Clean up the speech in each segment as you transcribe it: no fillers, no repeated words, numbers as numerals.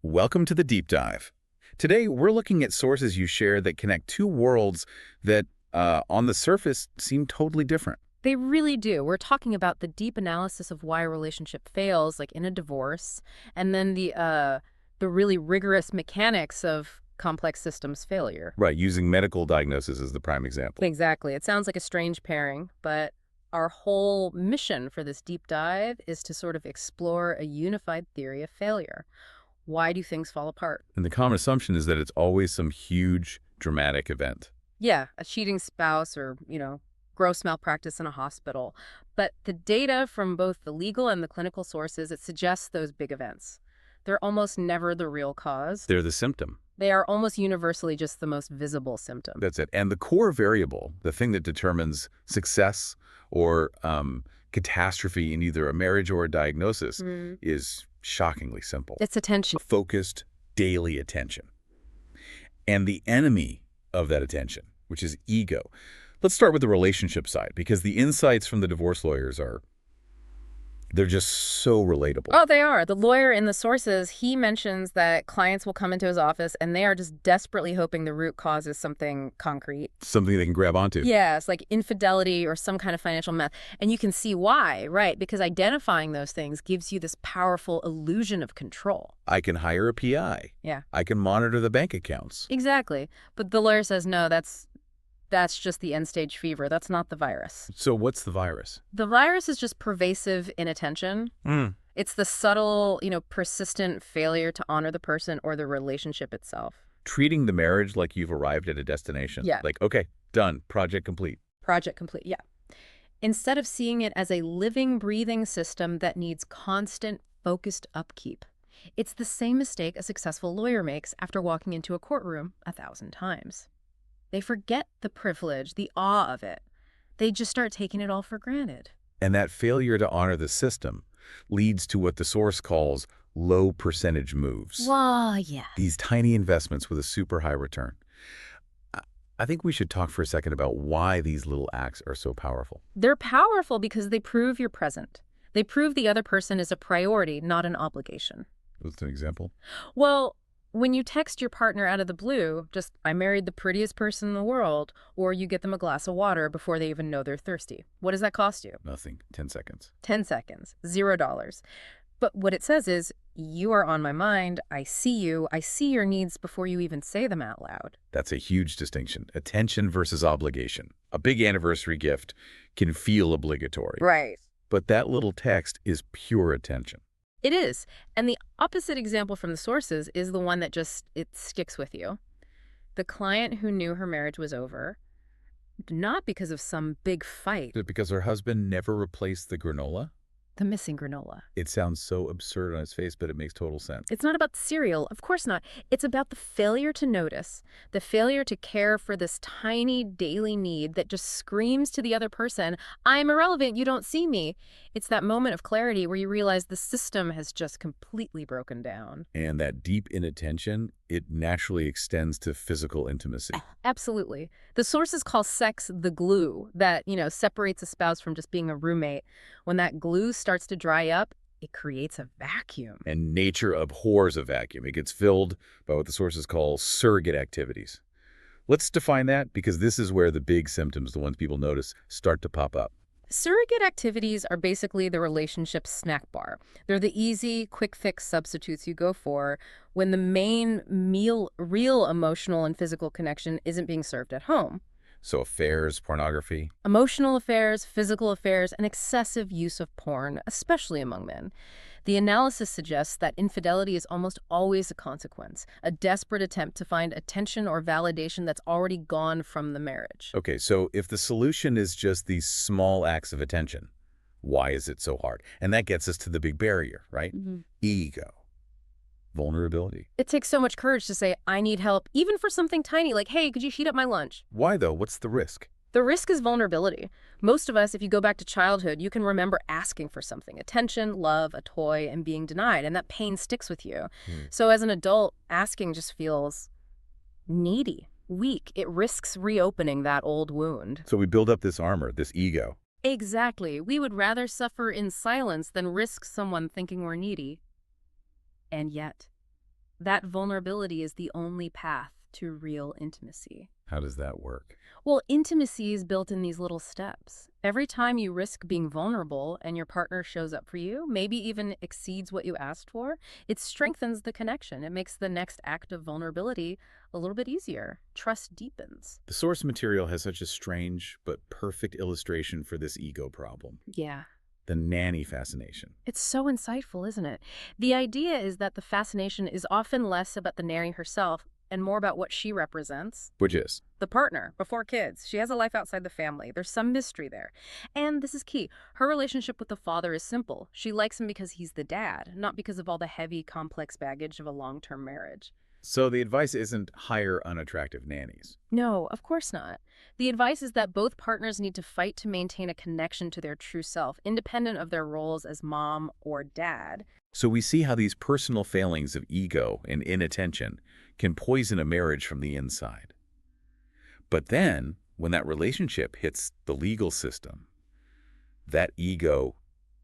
Welcome to the deep dive. Today, we're looking at sources you share that connect two worlds that, on the surface, seem totally different. They really do. We're talking about the deep analysis of why a relationship fails, like in a divorce, and then the really rigorous mechanics of complex systems failure. Right, using medical diagnosis as the prime example. Exactly. It sounds like a strange pairing, but our whole mission for this deep dive is to sort of explore a unified theory of failure. Why do things fall apart? And the common assumption is that it's always some huge, dramatic event. Yeah, a cheating spouse or, gross malpractice in a hospital. But the data from both the legal and the clinical sources, it suggests those big events. They're almost never the real cause. They're the symptom. They are almost universally just the most visible symptom. That's it. And the core variable, the thing that determines success or catastrophe in either a marriage or a diagnosis, is shockingly simple. It's attention. Focused daily attention. And the enemy of that attention, which is ego. Let's start with the relationship side, because the insights from the divorce lawyers they're just so relatable. Oh, they are. The lawyer in the sources, he mentions that clients will come into his office and they are just desperately hoping the root cause is something concrete. Something they can grab onto. Yes, like infidelity or some kind of financial mess. And you can see why, right? Because identifying those things gives you this powerful illusion of control. I can hire a PI. Yeah. I can monitor the bank accounts. Exactly. But the lawyer says, no, that's just the end-stage fever. That's not the virus. So what's the virus? The virus is just pervasive inattention. It's the subtle, persistent failure to honor the person or the relationship itself. Treating the marriage like you've arrived at a destination. Yeah. Like, okay, done, project complete. Project complete, yeah. Instead of seeing it as a living, breathing system that needs constant, focused upkeep. It's the same mistake a successful lawyer makes after walking into a courtroom 1,000 times. They forget the privilege, the awe of it. They just start taking it all for granted. And that failure to honor the system leads to what the source calls low percentage moves. Wow, yeah. These tiny investments with a super high return. I think we should talk for a second about why these little acts are so powerful. They're powerful because they prove you're present. They prove the other person is a priority, not an obligation. What's an example? Well, when you text your partner out of the blue, just, I married the prettiest person in the world, or you get them a glass of water before they even know they're thirsty. What does that cost you? Nothing. 10 seconds. 10 seconds. $0. But what it says is, you are on my mind, I see you, I see your needs before you even say them out loud. That's a huge distinction. Attention versus obligation. A big anniversary gift can feel obligatory. Right. But that little text is pure attention. It is. And the opposite example from the sources is the one that it sticks with you. The client who knew her marriage was over, not because of some big fight. Is it because her husband never replaced the granola? The missing granola. It sounds so absurd on its face, but it makes total sense. It's not about the cereal. Of course not. It's about the failure to notice, the failure to care for this tiny daily need that just screams to the other person, I'm irrelevant, you don't see me. It's that moment of clarity where you realize the system has just completely broken down. And that deep inattention, it naturally extends to physical intimacy. Absolutely. The sources call sex the glue that, separates a spouse from just being a roommate. When that glue starts to dry up, it creates a vacuum. And nature abhors a vacuum. It gets filled by what the sources call surrogate activities. Let's define that, because this is where the big symptoms, the ones people notice, start to pop up. Surrogate activities are basically the relationship snack bar. They're the easy, quick-fix substitutes you go for when the main real emotional and physical connection isn't being served at home. So affairs, pornography. Emotional affairs, physical affairs, and excessive use of porn, especially among men. The analysis suggests that infidelity is almost always a consequence, a desperate attempt to find attention or validation that's already gone from the marriage. Okay, so if the solution is just these small acts of attention, why is it so hard? And that gets us to the big barrier, right? Ego. Vulnerability. It takes so much courage to say, I need help, even for something tiny, like, hey, could you heat up my lunch? Why, though? What's the risk? The risk is vulnerability. Most of us, if you go back to childhood, you can remember asking for something, attention, love, a toy, and being denied, and that pain sticks with you. So as an adult, asking just feels needy, weak. It risks reopening that old wound. So we build up this armor, this ego. Exactly. We would rather suffer in silence than risk someone thinking we're needy. And yet, That vulnerability is the only path to real intimacy. How does that work? Well, intimacy is built in these little steps. Every time you risk being vulnerable and your partner shows up for you, maybe even exceeds what you asked for, it strengthens the connection. It makes the next act of vulnerability a little bit easier. Trust deepens. The source material has such a strange but perfect illustration for this ego problem. Yeah. The nanny fascination. It's so insightful, isn't it? The idea is that the fascination is often less about the nanny herself and more about what she represents. Which is? The partner, before kids. She has a life outside the family. There's some mystery there. And this is key. Her relationship with the father is simple. She likes him because he's the dad, not because of all the heavy, complex baggage of a long-term marriage. So the advice isn't hire unattractive nannies. No, of course not. The advice is that both partners need to fight to maintain a connection to their true self, independent of their roles as mom or dad. So we see how these personal failings of ego and inattention can poison a marriage from the inside. But then, when that relationship hits the legal system, that ego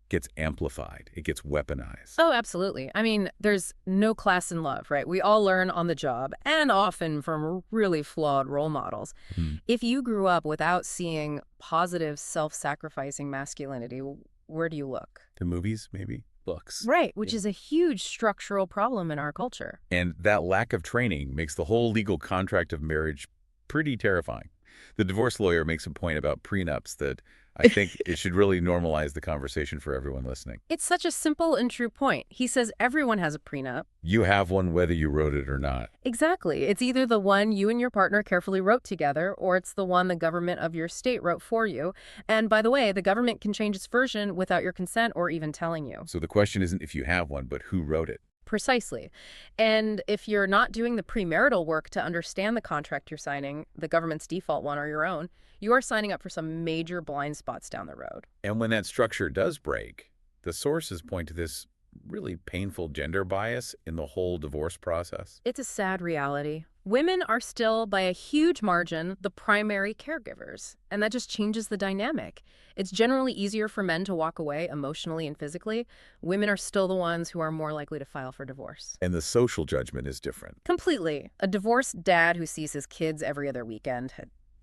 gets amplified. It gets weaponized. Oh, absolutely. I mean, there's no class in love, right? We all learn on the job and often from really flawed role models. Hmm. If you grew up without seeing positive self-sacrificing masculinity, where do you look? The movies, maybe? Books. Right, which Yeah. is a huge structural problem in our culture. And that lack of training makes the whole legal contract of marriage pretty terrifying. The divorce lawyer makes a point about prenups that I think it should really normalize the conversation for everyone listening. It's such a simple and true point. He says everyone has a prenup. You have one whether you wrote it or not. Exactly. It's either the one you and your partner carefully wrote together, or it's the one the government of your state wrote for you. And by the way, the government can change its version without your consent or even telling you. So the question isn't if you have one, but who wrote it. Precisely. And if you're not doing the premarital work to understand the contract you're signing, the government's default one or your own, you are signing up for some major blind spots down the road. And when that structure does break, the sources point to this really painful gender bias in the whole divorce process. It's a sad reality. Women are still, by a huge margin, the primary caregivers, and that just changes the dynamic. It's generally easier for men to walk away emotionally and physically. Women are still the ones who are more likely to file for divorce. And the social judgment is different. Completely. A divorced dad who sees his kids every other weekend,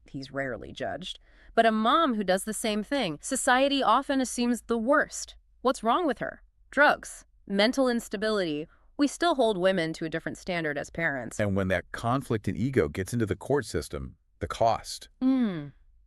he's rarely judged. But a mom who does the same thing, society often assumes the worst. What's wrong with her? Drugs, mental instability. We still hold women to a different standard as parents. And when that conflict and ego gets into the court system, the cost,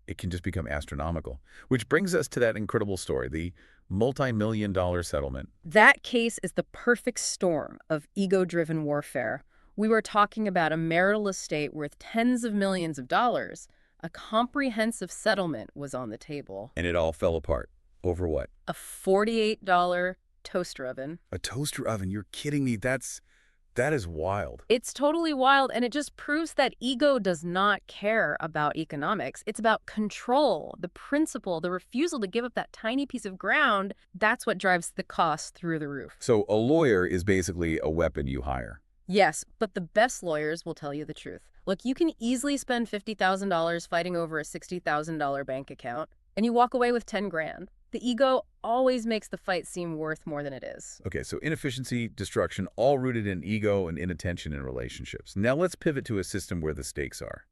it can just become astronomical. Which brings us to that incredible story, the multi-million-dollar settlement. That case is the perfect storm of ego-driven warfare. We were talking about a marital estate worth tens of millions of dollars. A comprehensive settlement was on the table. And it all fell apart. Over what? A $48 toaster oven. A toaster oven? You're kidding me. That is wild. It's totally wild, and it just proves that ego does not care about economics. It's about control, the principle, the refusal to give up that tiny piece of ground. That's what drives the cost through the roof. So a lawyer is basically a weapon you hire. Yes, but the best lawyers will tell you the truth. Look, you can easily spend $50,000 fighting over a $60,000 bank account, and you walk away with 10 grand. The ego always makes the fight seem worth more than it is. Okay, so inefficiency, destruction, all rooted in ego and inattention in relationships. Now let's pivot to a system where the stakes are.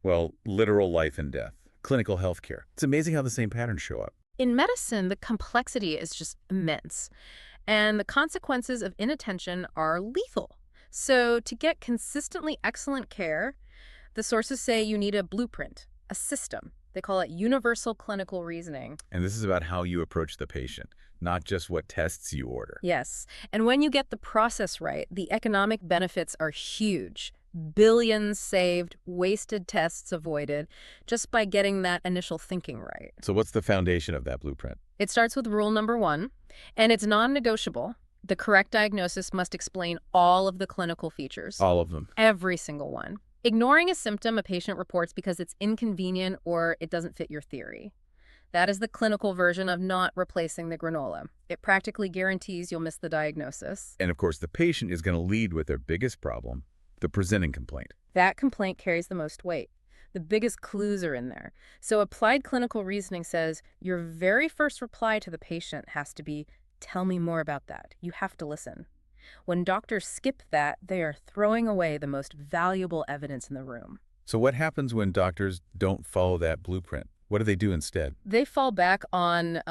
Well, literal life and death, clinical healthcare. It's amazing how the same patterns show up. In medicine, the complexity is just immense, and the consequences of inattention are lethal. So to get consistently excellent care, the sources say you need a blueprint, a system. They call it universal clinical reasoning. And this is about how you approach the patient, not just what tests you order. Yes, and when you get the process right, the economic benefits are huge. Billions saved, wasted tests avoided, just by getting that initial thinking right. So what's the foundation of that blueprint? It starts with rule number 1, and it's non-negotiable. The correct diagnosis must explain all of the clinical features. All of them. Every single one. Ignoring a symptom a patient reports because it's inconvenient or it doesn't fit your theory. That is the clinical version of not replacing the granola. It practically guarantees you'll miss the diagnosis. And of course, the patient is going to lead with their biggest problem, the presenting complaint. That complaint carries the most weight. The biggest clues are in there. So applied clinical reasoning says your very first reply to the patient has to be, tell me more about that. You have to listen. When doctors skip that, they are throwing away the most valuable evidence in the room. So what happens when doctors don't follow that blueprint? What do they do instead? They fall back on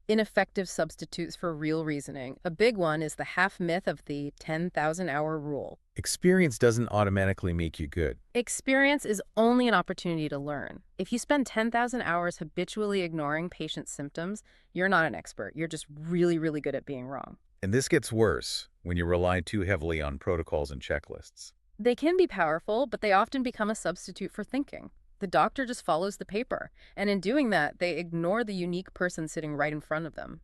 ineffective substitutes for real reasoning. A big one is the half myth of the 10,000-hour rule. Experience doesn't automatically make you good. Experience is only an opportunity to learn. If you spend 10,000 hours habitually ignoring patient symptoms, you're not an expert. You're just really, really good at being wrong. And this gets worse when you rely too heavily on protocols and checklists. They can be powerful, but they often become a substitute for thinking. The doctor just follows the paper, and in doing that, they ignore the unique person sitting right in front of them.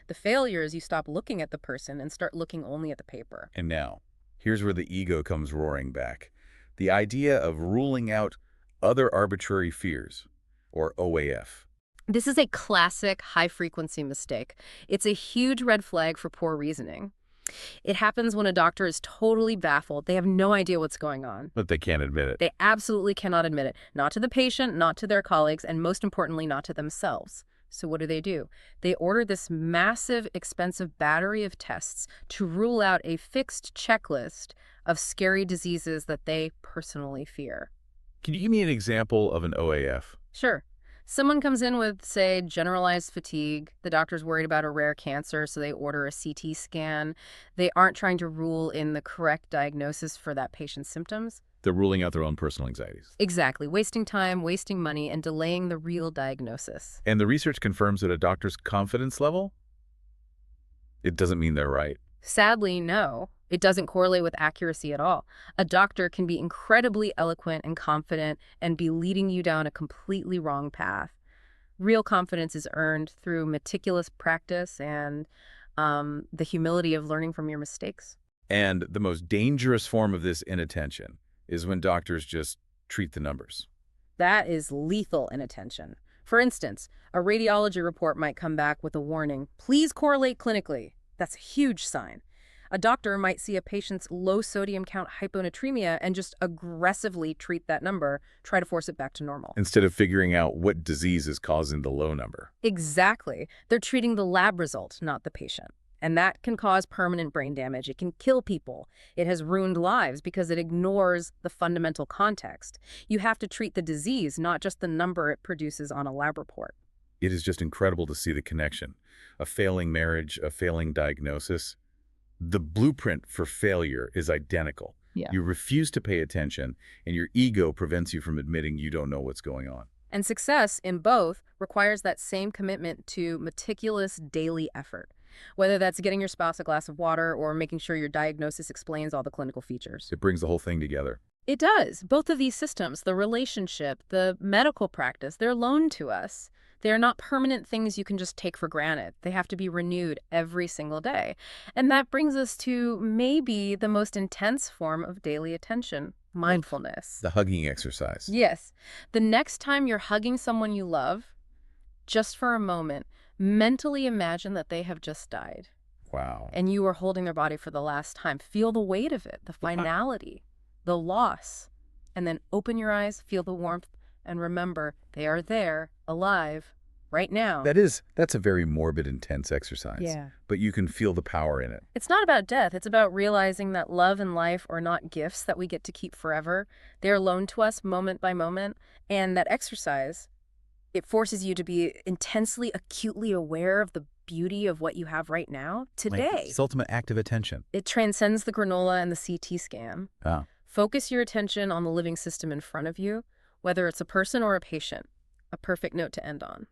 The failure is you stop looking at the person and start looking only at the paper. And now, here's where the ego comes roaring back. The idea of ruling out other arbitrary fears, or OAF. This is a classic high-frequency mistake. It's a huge red flag for poor reasoning. It happens when a doctor is totally baffled. They have no idea what's going on. But they can't admit it. They absolutely cannot admit it. Not to the patient, not to their colleagues, and most importantly, not to themselves. So what do? They order this massive, expensive battery of tests to rule out a fixed checklist of scary diseases that they personally fear. Can you give me an example of an OAF? Sure. Someone comes in with, say, generalized fatigue. The doctor's worried about a rare cancer, so they order a CT scan. They aren't trying to rule in the correct diagnosis for that patient's symptoms. They're ruling out their own personal anxieties. Exactly. Wasting time, wasting money, and delaying the real diagnosis. And the research confirms that a doctor's confidence level, it doesn't mean they're right. Sadly, no. It doesn't correlate with accuracy at all. A doctor can be incredibly eloquent and confident and be leading you down a completely wrong path. Real confidence is earned through meticulous practice and the humility of learning from your mistakes. And the most dangerous form of this inattention is when doctors just treat the numbers. That is lethal inattention. For instance, a radiology report might come back with a warning, please correlate clinically. That's a huge sign. A doctor might see a patient's low sodium count hyponatremia and just aggressively treat that number, try to force it back to normal. Instead of figuring out what disease is causing the low number. Exactly. They're treating the lab result, not the patient. And that can cause permanent brain damage. It can kill people. It has ruined lives because it ignores the fundamental context. You have to treat the disease, not just the number it produces on a lab report. It is just incredible to see the connection. A failing marriage, a failing diagnosis. The blueprint for failure is identical. Yeah. You refuse to pay attention, and your ego prevents you from admitting you don't know what's going on. And success in both requires that same commitment to meticulous daily effort, whether that's getting your spouse a glass of water or making sure your diagnosis explains all the clinical features. It brings the whole thing together. It does. Both of these systems, the relationship, the medical practice, they're loaned to us. They're not permanent things you can just take for granted. They have to be renewed every single day. And that brings us to maybe the most intense form of daily attention, mindfulness. The hugging exercise. Yes. The next time you're hugging someone you love, just for a moment, mentally imagine that they have just died. Wow. And you are holding their body for the last time. Feel the weight of it, the finality, the loss. And then open your eyes, feel the warmth, and remember they are there, alive, right now. That's a very morbid, intense exercise. Yeah. But you can feel the power in it. It's not about death. It's about realizing that love and life are not gifts that we get to keep forever. They're loaned to us moment by moment. And that exercise, it forces you to be intensely, acutely aware of the beauty of what you have right now, today. It's ultimate act of attention. It transcends the granola and the CT scan. Ah. Focus your attention on the living system in front of you, whether it's a person or a patient. A perfect note to end on.